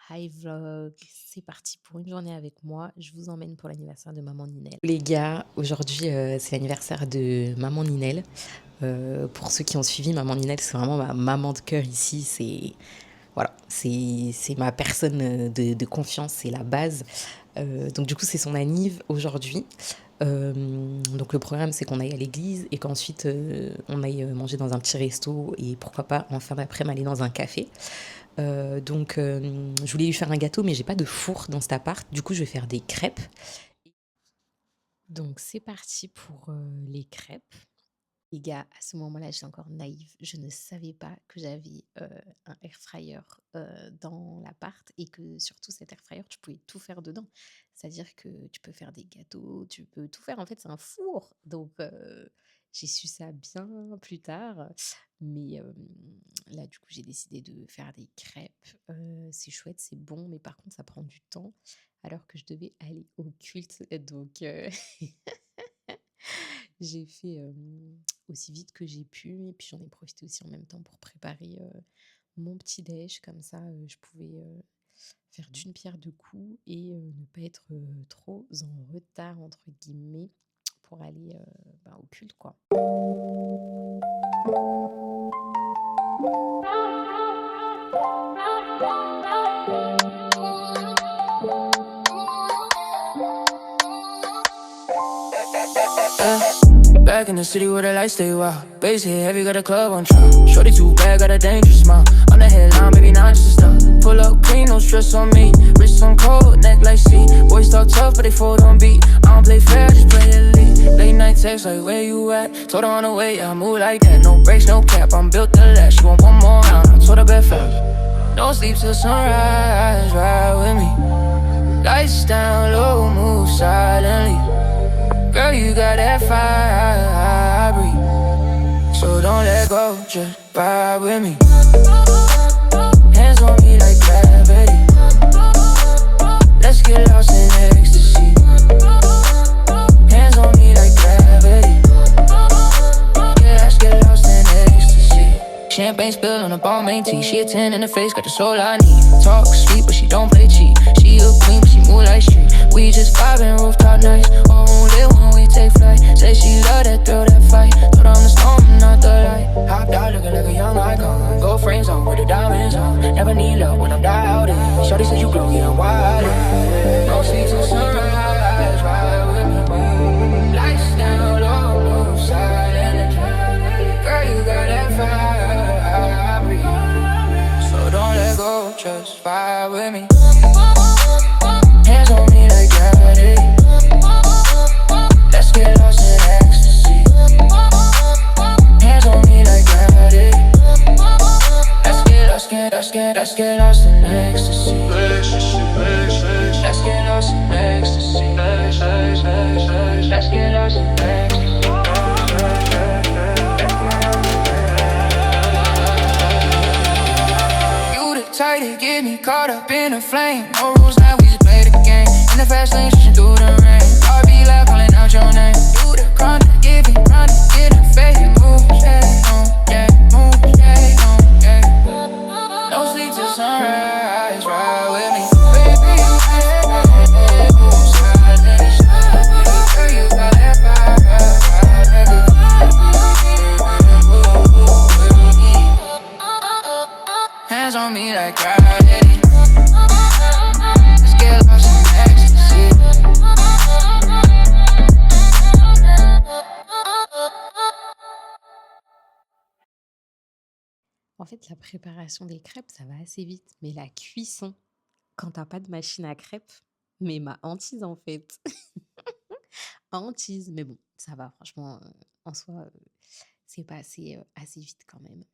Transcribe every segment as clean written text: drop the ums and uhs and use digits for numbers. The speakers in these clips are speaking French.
Hi vlog, c'est parti pour une journée avec moi. Je vous emmène pour l'anniversaire de maman Ninel. Les gars, aujourd'hui c'est l'anniversaire de maman Ninel. Pour ceux qui ont suivi, maman Ninel, c'est vraiment ma maman de cœur ici. C'est ma personne de confiance, c'est la base. Donc du coup, c'est son anniv aujourd'hui. Donc le programme, c'est qu'on aille à l'église et qu'ensuite on aille manger dans un petit resto et pourquoi pas en fin d'après-midi aller dans un café. Je voulais lui faire un gâteau, mais j'ai pas de four dans cet appart. Du coup, je vais faire des crêpes. Donc c'est parti pour les crêpes. Les gars, à ce moment-là, j'étais encore naïve. Je ne savais pas que j'avais un air fryer dans l'appart et que surtout cet air fryer, tu pouvais tout faire dedans. C'est-à-dire que tu peux faire des gâteaux, tu peux tout faire. En fait, c'est un four. Donc, j'ai su ça bien plus tard. Mais là, du coup, j'ai décidé de faire des crêpes. C'est chouette, c'est bon, mais par contre, ça prend du temps alors que je devais aller au culte. Donc, j'ai fait aussi vite que j'ai pu et puis j'en ai profité aussi en même temps pour préparer mon petit déj. Comme ça, je pouvais faire d'une pierre deux coups et ne pas être trop en retard, entre guillemets, pour aller au culte, quoi. Back in the city where the lights stay wild. Bass hit heavy, got a club on trial. Shorty too bad, got a dangerous smile. On the headline, maybe not just a stop. Pull up clean, no stress on me. Wrist on cold, neck like C. Boys talk tough, but they fold on beat. I don't play fair, just play elite. Late night text like, where you at? Told her on the way, I move like that. No brakes, no cap, I'm built to last. She want one more round, I told her bet fast. No sleep till sunrise, ride with me. Lights down, low, move silently. Girl, you got that fire, breathe. So don't let go, just vibe with me. Hands on me like gravity. Let's get lost in ecstasy. Hands on me like gravity. Yeah, let's get lost in ecstasy. Champagne spilled on a Balmain tea. She a 10 in the face, got the soul I need. Talk sweet, but she don't play cheap. She a queen, but she move like street. We just vibing rooftop nights. Won't live when we take flight. Say she love that thrill, that fight. Told her I'm the storm, not the light. Hopped out looking like a young icon. Gold frames on with the diamonds on. Never need love when I'm doubted. Shorty said you glow, yeah, I'm wildin'. No sleep till sunrise, ride with me. Lights down low, move silent. Girl, you got that fire, breathe. So don't let go, just vibe with me. Hands on me like gravity. Let's get lost in ecstasy. Hands on me like gravity. Let's get lost in ecstasy. Let's get lost in ecstasy. Let's get lost in ecstasy. You the type to get me caught up in a flame. No rules now, we just play the game. In the fast lane, switching through the rain. Heart be loud, calling out your name. Do the crime to give it, run to get a fake move. Yeah, yeah, move, yeah. No sleep till sunrise, ride with me. Baby, you move silent. Girl, you got that fire. Hands on me like gravity. Let's get lost in ecstasy. En fait, la préparation des crêpes, ça va assez vite. Mais la cuisson, quand t'as pas de machine à crêpes, mais ma hantise en fait. Hantise. Mais bon, ça va, franchement, en soi, c'est passé assez vite quand même.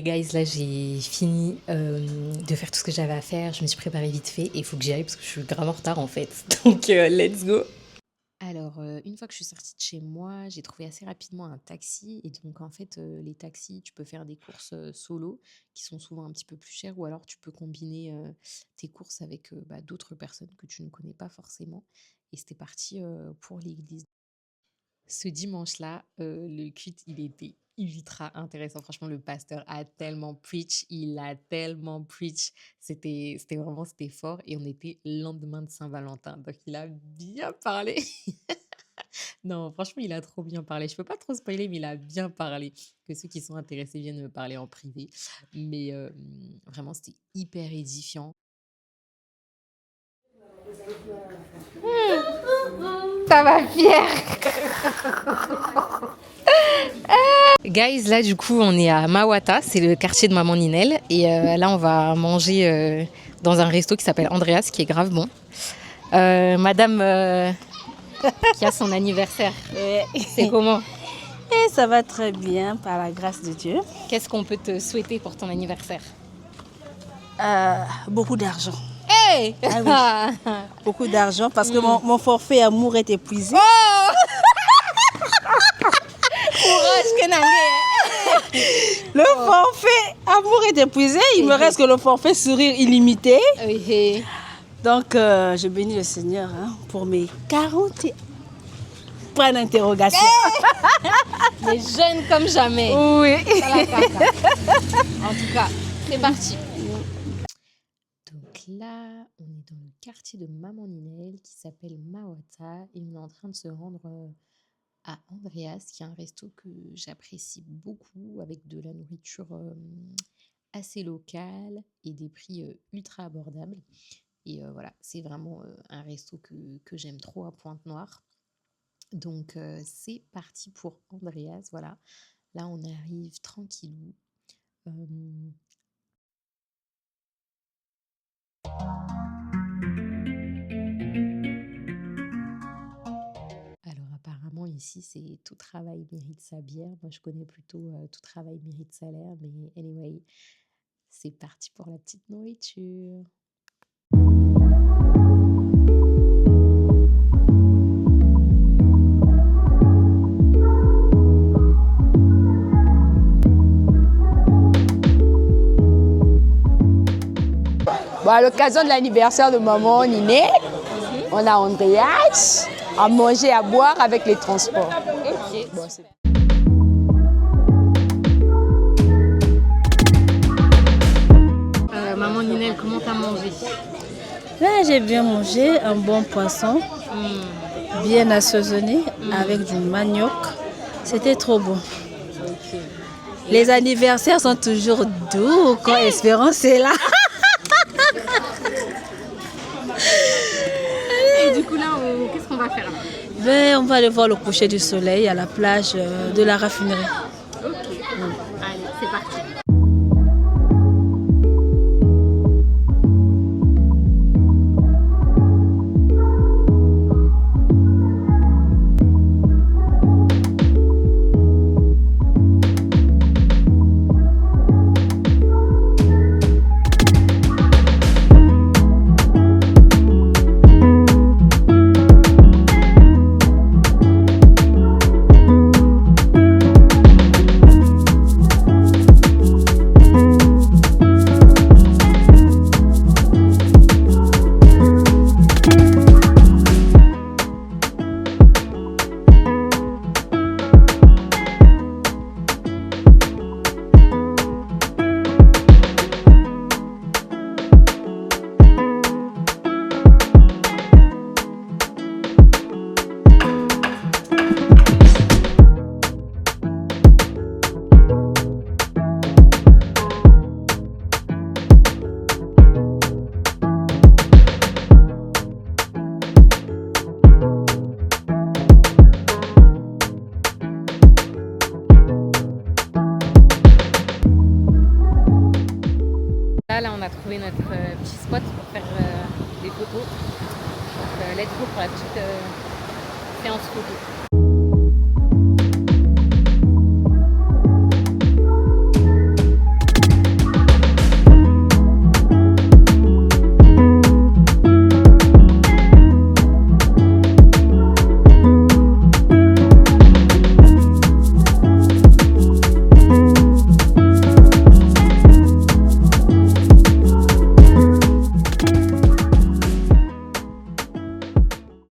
guys, là j'ai fini de faire tout ce que j'avais à faire. Je me suis préparée vite fait et il faut que j'y aille parce que je suis grave en retard en fait. Donc let's go. Alors, une fois que je suis sortie de chez moi, j'ai trouvé assez rapidement un taxi. Et donc, en fait, les taxis, tu peux faire des courses solo qui sont souvent un petit peu plus chères, ou alors tu peux combiner tes courses avec d'autres personnes que tu ne connais pas forcément. Et c'était parti pour l'église. Ce dimanche-là, le culte, il était ultra intéressant. Franchement, le pasteur a tellement preach, il a tellement preach. C'était fort. Et on était le lendemain de Saint-Valentin. Donc, il a bien parlé. Non, franchement, il a trop bien parlé. Je peux pas trop spoiler, mais il a bien parlé. Que ceux qui sont intéressés viennent me parler en privé. Mais vraiment, c'était hyper édifiant. Ça va fier. Guys, là du coup on est à Mawata, c'est le quartier de Maman Ninel. Et là on va manger dans un resto qui s'appelle Andreas, qui est grave bon. Madame qui a son anniversaire, c'est comment? Et ça va très bien, par la grâce de Dieu. Qu'est-ce qu'on peut te souhaiter pour ton anniversaire? Beaucoup d'argent. Hey. Ah oui. Beaucoup d'argent parce que mon forfait amour est épuisé. Courage, Kenangé. Le forfait amour est épuisé. Il me reste que le forfait sourire illimité. Oui. Donc, je bénis le Seigneur pour mes 40 points d'interrogation. Les jeunes comme jamais. Oui. En tout cas, c'est parti. Donc là, on est dans le quartier de Maman Ninel qui s'appelle Mawata et on est en train de se rendre à Andreas, qui est un resto que j'apprécie beaucoup avec de la nourriture assez locale et des prix ultra abordables. Et voilà, c'est vraiment un resto que j'aime trop à Pointe-Noire. Donc c'est parti pour Andreas, voilà. Là, on arrive tranquillou. Alors apparemment ici c'est tout travail mérite sa bière. Moi je connais plutôt tout travail mérite salaire, mais anyway, c'est parti pour la petite nourriture. Bon, à l'occasion de l'anniversaire de maman Niné, on a Andreas à manger, à boire avec les transports. Ok. Bon, Maman Ninel, comment t'as mangé? Là, j'ai bien mangé un bon poisson, bien assaisonné, avec du manioc. C'était trop bon. Ok. Les anniversaires sont toujours doux quand Espérance est là. Et du coup là, qu'est-ce qu'on va faire là? Ben, on va aller voir le coucher du soleil à la plage de la raffinerie. Ok. Allez, c'est parti. Là, on a trouvé notre petit spot pour faire des photos. Donc, let's go pour la petite séance photo.